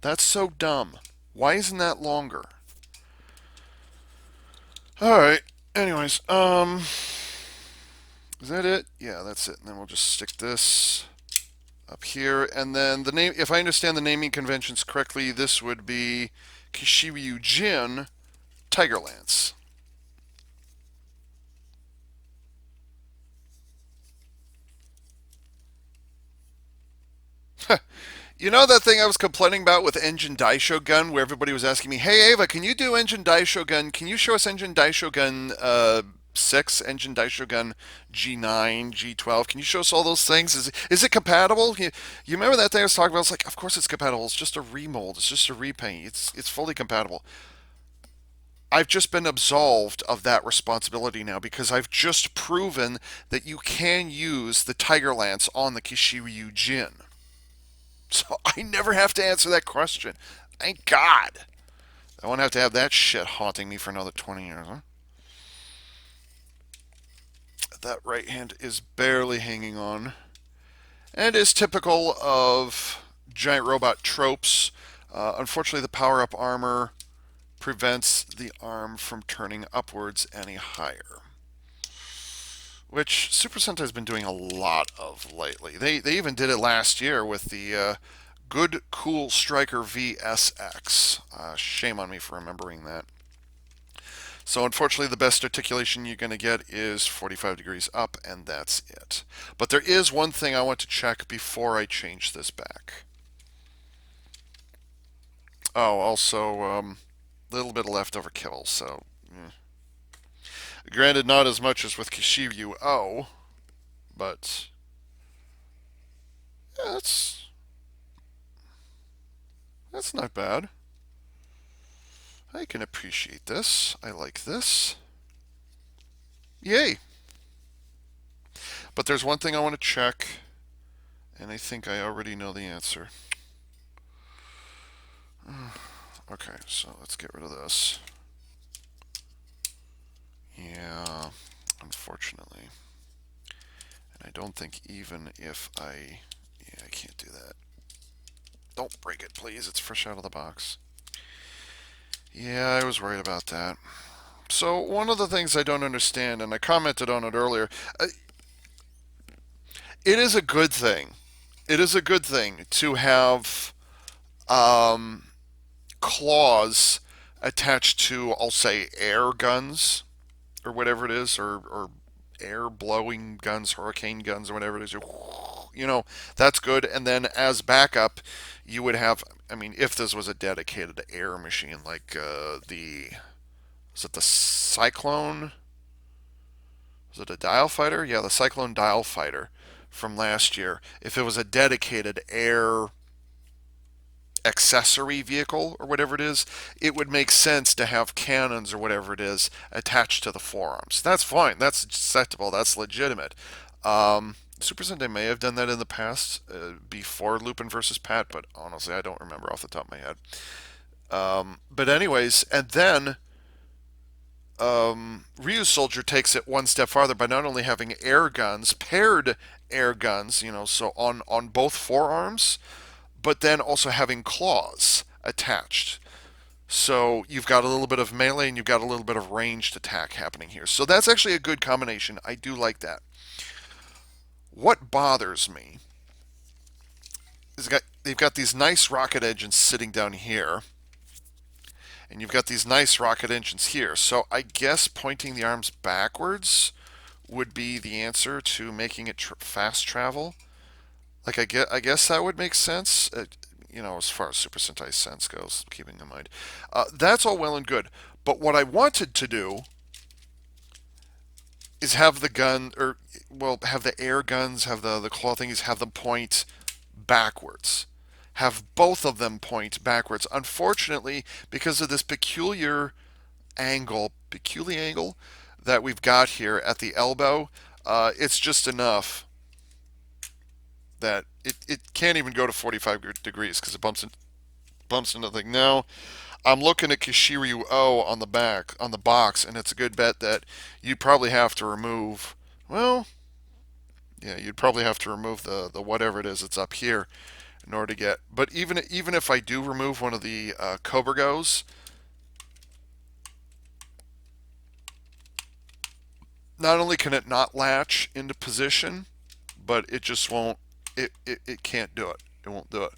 That's so dumb. Why isn't that longer? Alright. Anyways, is that it? Yeah, that's it. And then we'll just stick this up here. And then the name, if I understand the naming conventions correctly, this would be Kishiryujin Tiger Lance. You know that thing I was complaining about with Engine Daisho where everybody was asking me, "Hey Ava, can you do Engine Daisho Can you show us Engine Daisho G6 engine Daishogun, G9, G12. Can you show us all those things? Is it compatible? You remember that thing I was talking about? It's like, of course it's compatible. It's just a remold. It's just a repaint. It's fully compatible. I've just been absolved of that responsibility now because I've just proven that you can use the Tiger Lance on the Kishiryujin. So I never have to answer that question. Thank God. I won't have to have that shit haunting me for another 20 years, huh? That right hand is barely hanging on. And is typical of giant robot tropes. Unfortunately, the power up armor prevents the arm from turning upwards any higher, which Super Sentai's been doing a lot of lately. They even did it last year with the Good Cool Striker VSX. Shame on me for remembering that. So unfortunately, the best articulation you're going to get is 45 degrees up, and that's it. But there is one thing I want to check before I change this back. Oh, also, little bit of leftover kibble, so granted, not as much as with Kishiryujin, but yeah, that's not bad. I can appreciate this. I like this. Yay! But there's one thing I want to check, and I think I already know the answer. Okay, so let's get rid of this. Yeah, unfortunately. And I don't think even if I... Yeah, I can't do that. Don't break it, please. It's fresh out of the box. Yeah, I was worried about that. So one of the things I don't understand, and I commented on it earlier, it is a good thing. It is a good thing to have um, claws attached to, I'll say, air guns or whatever it is, or air blowing guns, hurricane guns, or whatever it is. You know, that's good. And then as backup, you would have, I mean, if this was a dedicated air machine, like is it the Cyclone? Was it a dial fighter? Yeah, the Cyclone dial fighter from last year. If it was a dedicated air accessory vehicle or whatever it is, it would make sense to have cannons or whatever it is attached to the forearms. That's fine. That's acceptable. That's legitimate. Super Sentai may have done that in the past before Lupin versus Pat, but honestly, I don't remember off the top of my head. But anyways, and then Ryusoulger takes it one step farther by not only having air guns, paired air guns, so on both forearms, but then also having claws attached. So you've got a little bit of melee and you've got a little bit of ranged attack happening here. So that's actually a good combination. I do like that. What bothers me is they've got these nice rocket engines sitting down here, and you've got these nice rocket engines here. So I guess pointing the arms backwards would be the answer to making it fast travel. Like I guess that would make sense. As far as Super Sentai sense goes, keeping in mind. That's all well and good. But what I wanted to do is have the gun, or, well, have the air guns, have the claw thingies, have them point backwards. Have both of them point backwards. Unfortunately, because of this peculiar angle that we've got here at the elbow, it's just enough that it can't even go to 45 degrees because it bumps into the thing. Now, I'm looking at Kishiryujin on the back, on the box, and it's a good bet that you'd probably have to remove, well, yeah, you'd probably have to remove the whatever it is that's up here in order to get, but even if I do remove one of the Kobergos, not only can it not latch into position, but it just won't, it can't do it. It won't do it.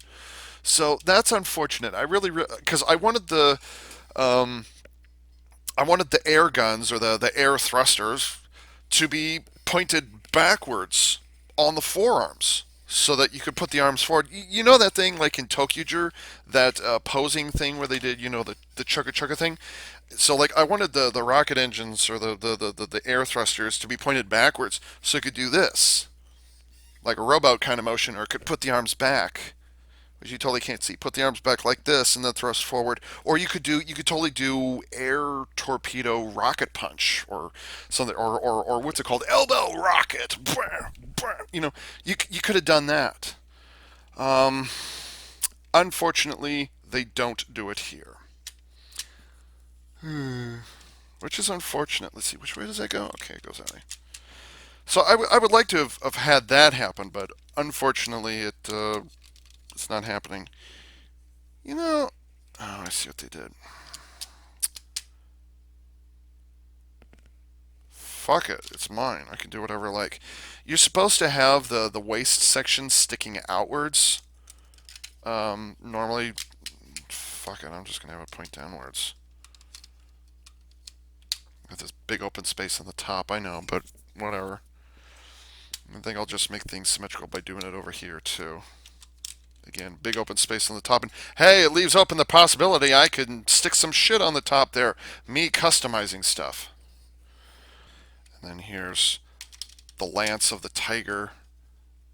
So that's unfortunate. I really, because um, I wanted the air guns or the air thrusters to be pointed backwards on the forearms. so that you could put the arms forward. You know that thing like in Tokyuger, that posing thing where they did, the chugga chugga thing. So like I wanted the rocket engines or the air thrusters to be pointed backwards, so it could do this like a rowboat kind of motion, or it could put the arms back, which you totally can't see. Put the arms back like this and then thrust forward. Or you could totally do air torpedo rocket punch or something, or what's it called, elbow rocket. You know, you could have done that. Um, Unfortunately, they don't do it here, which is unfortunate. Let's see, which way does that go? Okay, it goes that way. So I would like to have had that happen, but unfortunately, it's not happening. You know, oh, I see what they did. Fuck it, it's mine. I can do whatever I like. You're supposed to have the waist section sticking outwards. Normally, fuck it, I'm just gonna have it point downwards. Got this big open space on the top, I know, but whatever. I think I'll just make things symmetrical by doing it over here too. Again, big open space on the top, and hey, it leaves open the possibility I could stick some shit on the top there. Me customizing stuff. And then here's the lance of the tiger.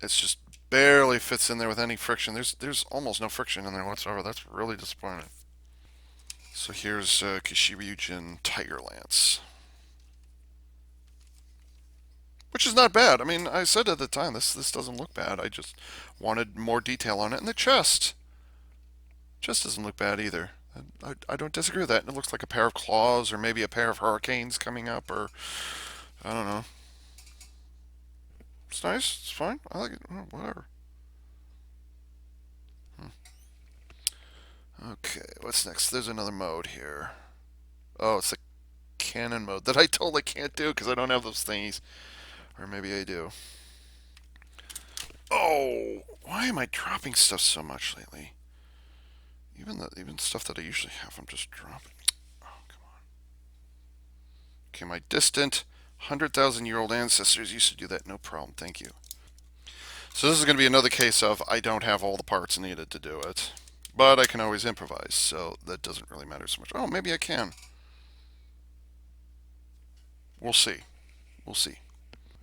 It's just barely fits in there with any friction. There's almost no friction in there whatsoever. That's really disappointing. So here's Kishiryujin Tiger Lance, which is not bad. I mean, I said at the time this doesn't look bad. I just wanted more detail on it. And the chest doesn't look bad either. I don't disagree with that. And it looks like a pair of claws, or maybe a pair of hurricanes coming up, or I don't know. It's nice. It's fine. I like it. Whatever. Okay, what's next? There's another mode here. Oh, it's a cannon mode that I totally can't do because I don't have those thingies. Or maybe I do. Oh, why am I dropping stuff so much lately? Even stuff that I usually have, I'm just dropping. Oh, come on. Okay, my distant 100,000-year-old ancestors used to do that, no problem, thank you. So this is going to be another case of I don't have all the parts needed to do it. But I can always improvise, so that doesn't really matter so much. Oh, maybe I can. We'll see. We'll see.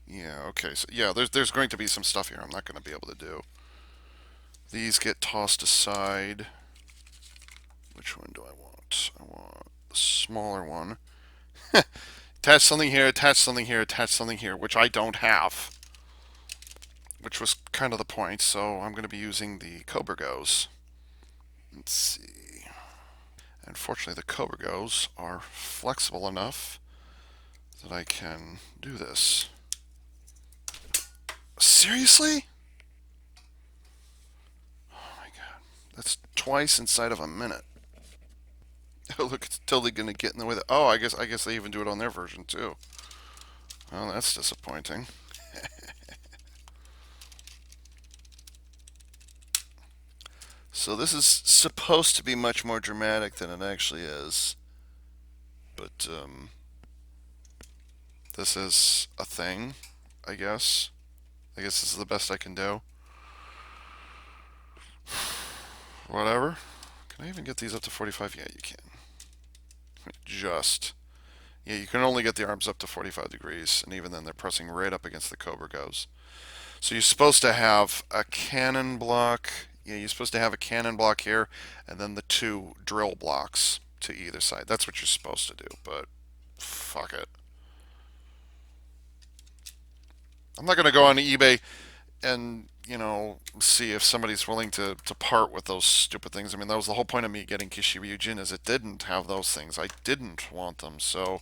Yeah, okay. So yeah, there's going to be some stuff here I'm not going to be able to do. These get tossed aside. Which one do I want? I want the smaller one. Attach something here, attach something here, attach something here, which I don't have. Which was kind of the point, so I'm going to be using the Cobra Goes. Let's see. Unfortunately, the Cobra Goes are flexible enough that I can do this. Seriously? Oh my god. That's twice inside of a minute. Oh, look, it's totally going to get in the way. Oh, I guess they even do it on their version too. Well, that's disappointing. So this is supposed to be much more dramatic than it actually is. But this is a thing, I guess. I guess this is the best I can do. Whatever. Can I even get these up to 45? Yeah, you can. Just. Yeah, you can only get the arms up to 45 degrees, and even then they're pressing right up against the Cobra Goes. So you're supposed to have a cannon block. Yeah, you're supposed to have a cannon block here, and then the two drill blocks to either side. That's what you're supposed to do, but fuck it. I'm not going to go on eBay and, see if somebody's willing to part with those stupid things. I mean, that was the whole point of me getting Kishiryujin, is it didn't have those things. I didn't want them, so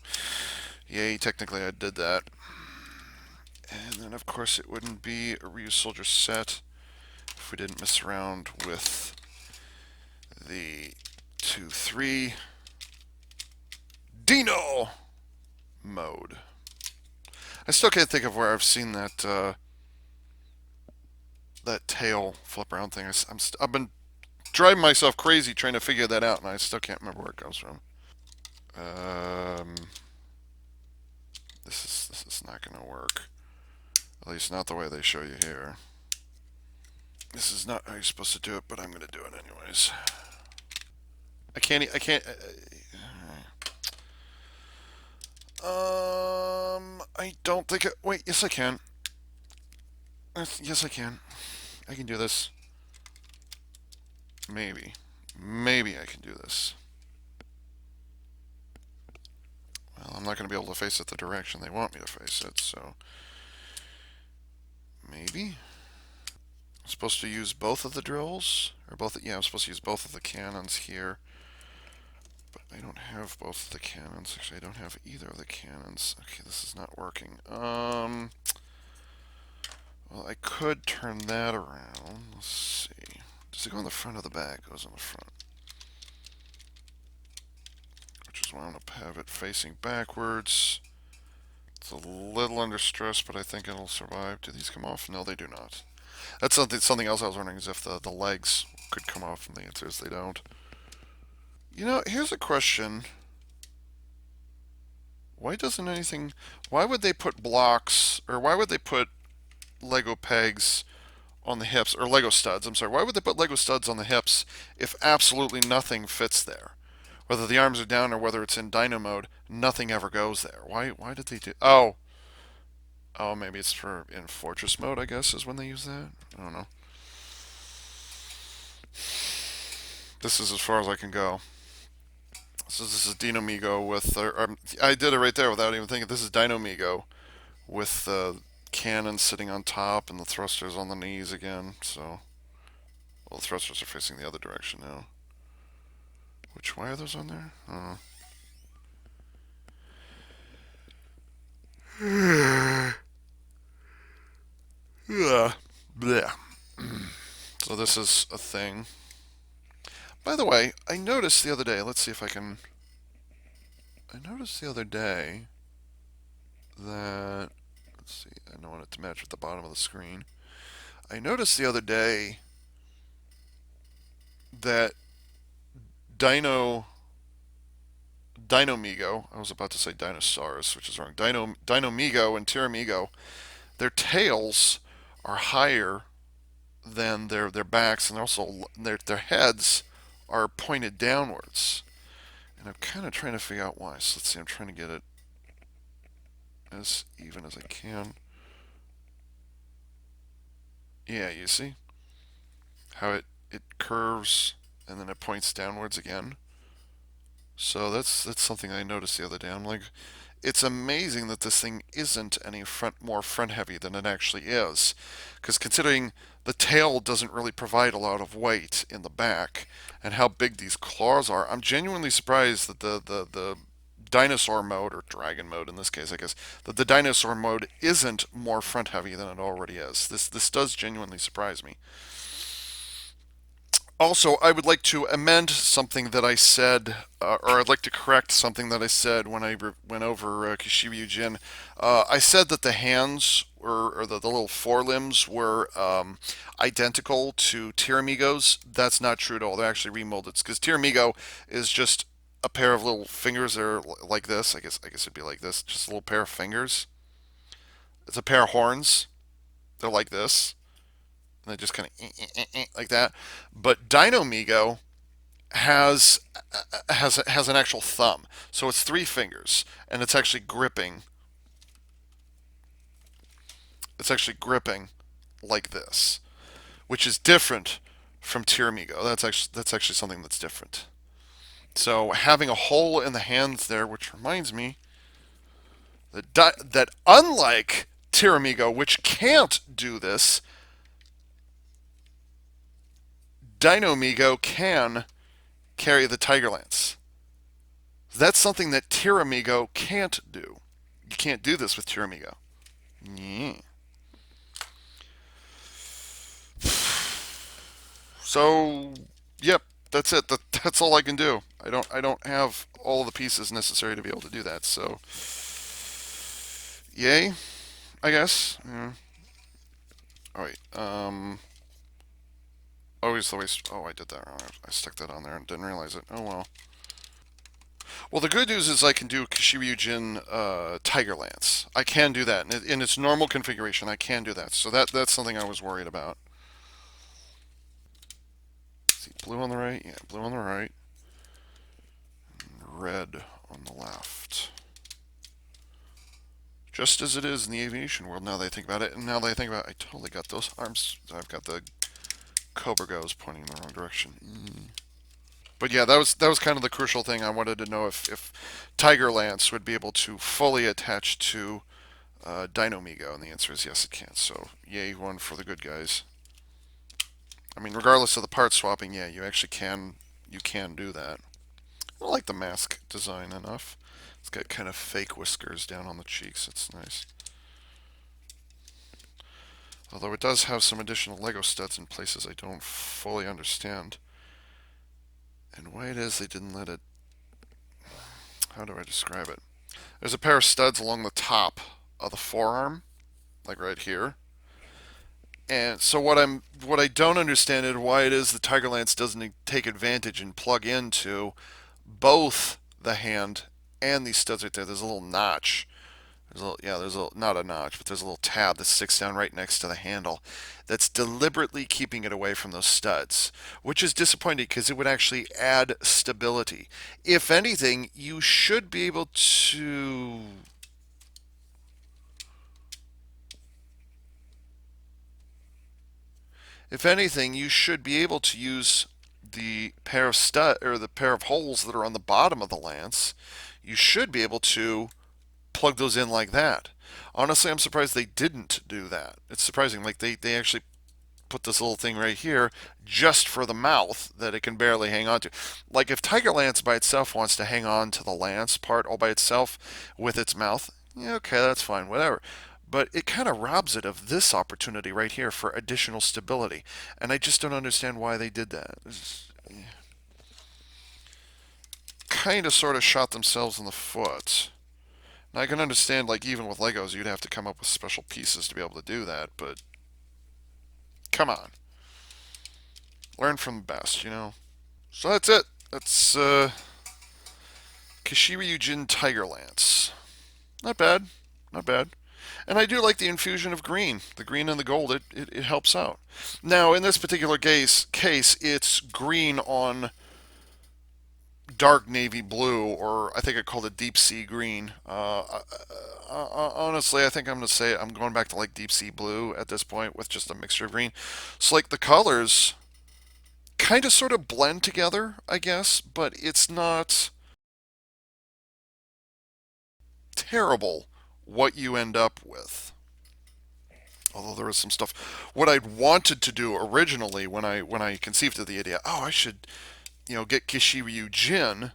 yay, technically I did that. And then, of course, it wouldn't be a Ryusoulger set if we didn't mess around with the 2-3 Dino mode. I still can't think of where I've seen that tail flip around thing. I've been driving myself crazy trying to figure that out, and I still can't remember where it comes from. Um, this is not going to work. At least not the way they show you here. This is not how you're supposed to do it, but I'm going to do it anyways. I can't. I can't. I don't think. Wait. Yes, I can. Yes, I can. I can do this. Maybe. Maybe I can do this. Well, I'm not going to be able to face it the direction they want me to face it, so maybe. I'm supposed to use both of the drills, or both. Yeah, I'm supposed to use both of the cannons here, but I don't have both of the cannons. Actually, I don't have either of the cannons. Okay, this is not working. Well, I could turn that around. Let's see. Does it go in the front or the back? It goes in the front. Which is why I'm going to have it facing backwards. It's a little under stress, but I think it'll survive. Do these come off? No, they do not. That's something else I was wondering is if the legs could come off, and the answer is they don't. You know, here's a question. Why doesn't anything... Why would they put blocks, or why would they put Lego pegs on the hips, or Lego studs, I'm sorry. Why would they put Lego studs on the hips if absolutely nothing fits there? Whether the arms are down or whether it's in dyno mode, nothing ever goes there. Why did they do... Oh, maybe it's for in fortress mode, I guess, is when they use that. I don't know. This is as far as I can go. So this is Dino Migo with... I did it right there without even thinking. This is Dino Migo with the cannon sitting on top and the thrusters on the knees again. So, well, the thrusters are facing the other direction now. Which way are those on there? I don't know. Yeah. Blech. So this is a thing. By the way, I noticed the other day, let's see if I can... I noticed the other day that... Let's see, I don't want it to match with the bottom of the screen. I noticed the other day that Dino Migo, I was about to say Dinosaurus, which is wrong. Dino Migo and Tiramigo, their tails are higher than their backs, and also their heads are pointed downwards. And I'm kind of trying to figure out why. So let's see, I'm trying to get it as even as I can. Yeah, you see how it curves and then it points downwards again. So that's something I noticed the other day. I'm like, it's amazing that this thing isn't any more front heavy than it actually is, because considering the tail doesn't really provide a lot of weight in the back, and how big these claws are, I'm genuinely surprised that the dinosaur mode, or dragon mode in this case, I guess, that the dinosaur mode isn't more front heavy than it already is. This does genuinely surprise me. Also, I would like to amend something that I said, or I'd like to correct something that I said when I went over Kishiryujin. I said that the hands or the little forelimbs were identical to Tiramigo's. That's not true at all. They're actually remolded because Tiramigo is just a pair of little fingers that are like this. I guess it'd be like this, just a little pair of fingers. It's a pair of horns. They're like this. And they just kind of like that. But Dino Migo has has an actual thumb, so it's three fingers, and it's actually gripping. It's actually gripping like this, which is different from Tiramigo. That's actually something that's different. So having a hole in the hands there, which reminds me that unlike Tiramigo, which can't do this, Dino Migo can carry the Tiger Lance. That's something that Tiramigo can't do. You can't do this with Tiramigo. Yeah. So, yep, that's it. That's all I can do. I don't have all the pieces necessary to be able to do that. So, yay, I guess. Yeah. All right. Always the waste. Oh, I did that wrong. I stuck that on there and didn't realize it. Oh well. Well, the good news is I can do Kishiryujin Tiger Lance. I can do that in its normal configuration. I can do that. So that's something I was worried about. See, blue on the right, yeah, blue on the right, and red on the left. Just as it is in the aviation world, now that I think about it, and now that I think about it, I totally got those arms. I've got the Cobra goes pointing in the wrong direction. But yeah, that was kind of the crucial thing. I wanted to know if Tiger Lance would be able to fully attach to Dynamigo, and the answer is yes, it can. So yay, one for the good guys. I mean, regardless of the part swapping, yeah, you can do that. I like the mask design enough. It's got kind of fake whiskers down on the cheeks. It's nice. Although it does have some additional Lego studs in places I don't fully understand. And why it is they didn't let it. How do I describe it? There's a pair of studs along the top of the forearm, like right here. And so what I don't understand is why it is the Tiger Lance doesn't take advantage and plug into both the hand and these studs right there. There's a little notch. There's a not a notch, but there's a little tab that sticks down right next to the handle that's deliberately keeping it away from those studs, which is disappointing because it would actually add stability. If anything, you should be able to If anything, you should be able to use the pair of the pair of holes that are on the bottom of the lance. You should be able to plug those in like that. Honestly, I'm surprised they didn't do that. It's surprising. Like they actually put this little thing right here just for the mouth that it can barely hang on to. Like if Tiger Lance by itself wants to hang on to the lance part all by itself with its mouth, yeah, okay, that's fine, whatever. But it kind of robs it of this opportunity right here for additional stability. And I just don't understand why they did that. Kind of sort of shot themselves in the foot. Now I can understand, like, even with Legos, you'd have to come up with special pieces to be able to do that, but come on. Learn from the best, you know? So that's it. That's Kishiryujin Tiger Lance. Not bad. Not bad. And I do like the infusion of green. The green and the gold, it helps out. Now, in this particular case, it's green on dark navy blue, or I think I called it deep sea green. Honestly, I think I'm going to say I'm going back to like deep sea blue at this point with just a mixture of green. So, like, the colors kind of sort of blend together, I guess, but it's not terrible what you end up with. Although there was some stuff. What I'd wanted to do originally when I conceived of the idea, I should get Kishiryujin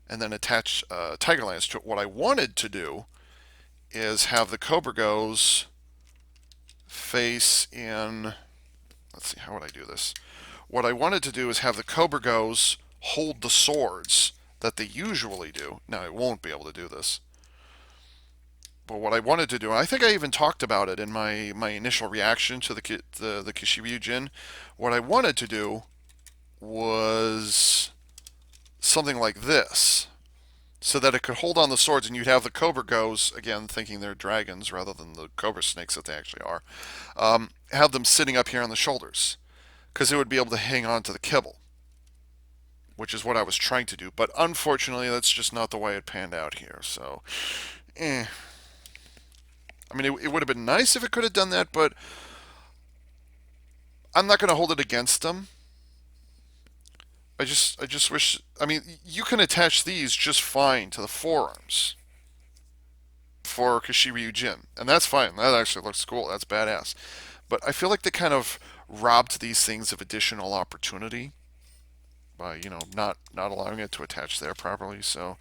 and then attach Tiger Lance to it. What I wanted to do is have the Cobra Goes face in. Let's see, how would I do this? What I wanted to do is have the Cobra Goes hold the swords that they usually do. Now, I won't be able to do this. But what I wanted to do, and I think I even talked about it in my initial reaction to the Kishiryujin, what I wanted to do was something like this, so that it could hold on the swords, and you'd have the Cobra Goes, again, thinking they're dragons rather than the Cobra snakes that they actually are, have them sitting up here on the shoulders, because it would be able to hang on to the kibble, which is what I was trying to do. But unfortunately, that's just not the way it panned out here, so, I mean, it would have been nice if it could have done that, but I'm not going to hold it against them. I just wish. I mean, you can attach these just fine to the forearms for Kishiryujin, and that's fine. That actually looks cool. That's badass. But I feel like they kind of robbed these things of additional opportunity by not allowing it to attach there properly. So,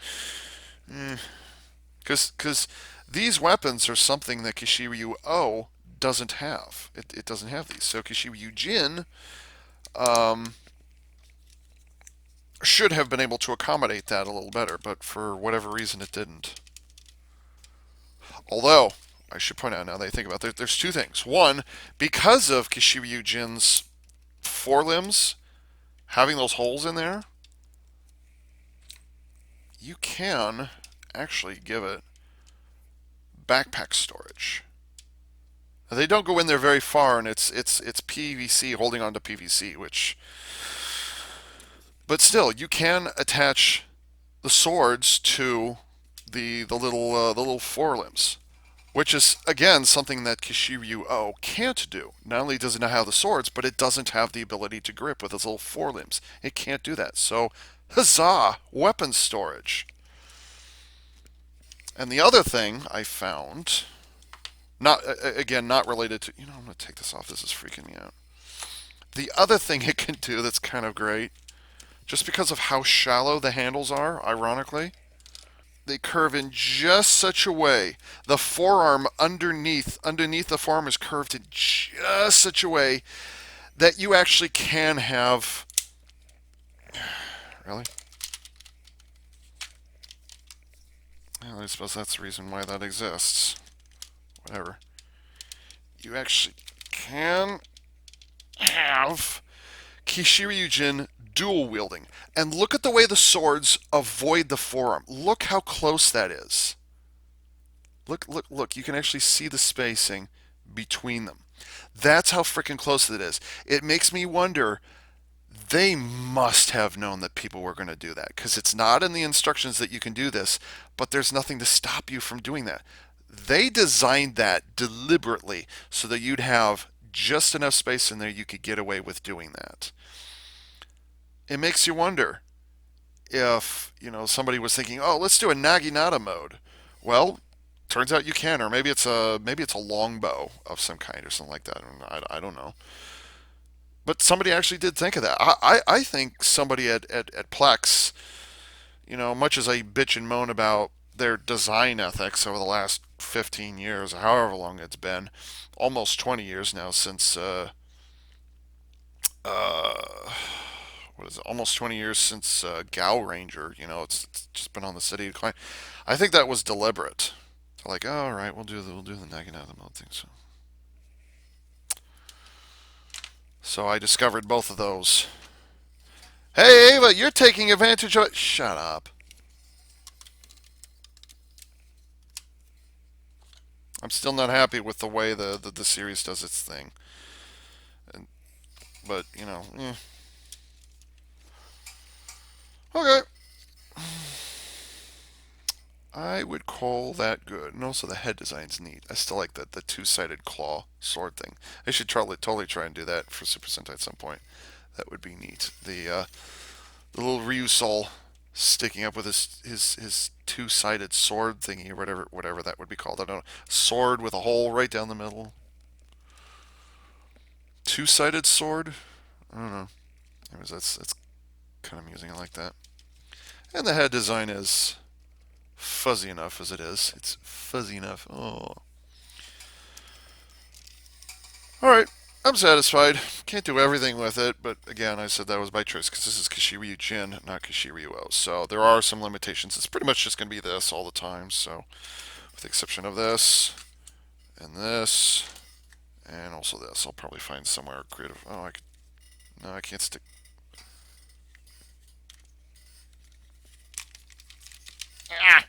because these weapons are something that Kishiryu doesn't have. It doesn't have these. So Kishiryujin should have been able to accommodate that a little better, but for whatever reason it didn't. Although, I should point out now that I think about it, there's two things. One, because of Kishiryujin's forelimbs having those holes in there, you can actually give it backpack storage. Now, they don't go in there very far, and it's PVC holding onto PVC, which But still, you can attach the swords to the little forelimbs, which is again something that Kishiryujin can't do. Not only does it not have the swords, but it doesn't have the ability to grip with its little forelimbs. It can't do that. So, huzzah, weapon storage. And the other thing I found, not again not related to, I'm gonna take this off. This is freaking me out. The other thing it can do that's kind of great, just because of how shallow the handles are, ironically, they curve in just such a way. The forearm underneath the forearm is curved in just such a way that you actually can have. Really? Well, I suppose that's the reason why that exists. Whatever. You actually can have Kishiryujin dual wielding. And look at the way the swords avoid the forearm. Look how close that is. Look. You can actually see the spacing between them. That's how freaking close it is. It makes me wonder, they must have known that people were going to do that, because it's not in the instructions that you can do this, but there's nothing to stop you from doing that. They designed that deliberately so that you'd have just enough space in there you could get away with doing that. It makes you wonder if, somebody was thinking, "Oh, let's do a Naginata mode." Well, turns out you can, or maybe it's a longbow of some kind or something like that. I don't know. But somebody actually did think of that. I think somebody at Plex, much as I bitch and moan about their design ethics over the last 15 years, or however long it's been, almost 20 years now since, uh, what is it, almost 20 years since Gal Ranger, it's just been on the city decline. I think that was deliberate. They're like, oh, all right, we'll do the Naginata mode thing. So I discovered both of those. Hey, Ava, you're taking advantage of it. Shut up. I'm still not happy with the way the series does its thing. And, but, Okay. I would call that good. And also the head design's neat. I still like the two-sided claw sword thing. I should totally try and do that for Super Sentai at some point. That would be neat. The little Ryusoulger sticking up with his two-sided sword thingy, or whatever that would be called. I don't know. Sword with a hole right down the middle. Two-sided sword? I don't know. Anyways, that's kind of amusing. I like that. And the head design is fuzzy enough as it is. It's fuzzy enough. Oh. Alright, I'm satisfied. Can't do everything with it, but again, I said that was by choice because this is Kishiryujin, not Kishiryuo. So there are some limitations. It's pretty much just going to be this all the time. So, with the exception of this, and also this, I'll probably find somewhere creative. Oh, no, I can't stick. Ah!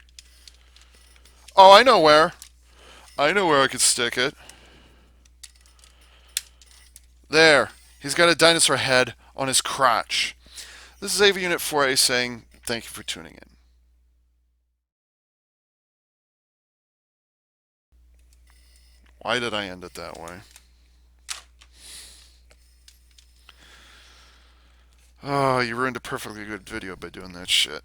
Oh, I know where. I know where I could stick it. There. He's got a dinosaur head on his crotch. This is AV Unit 4A saying thank you for tuning in. Why did I end it that way? Oh, you ruined a perfectly good video by doing that shit.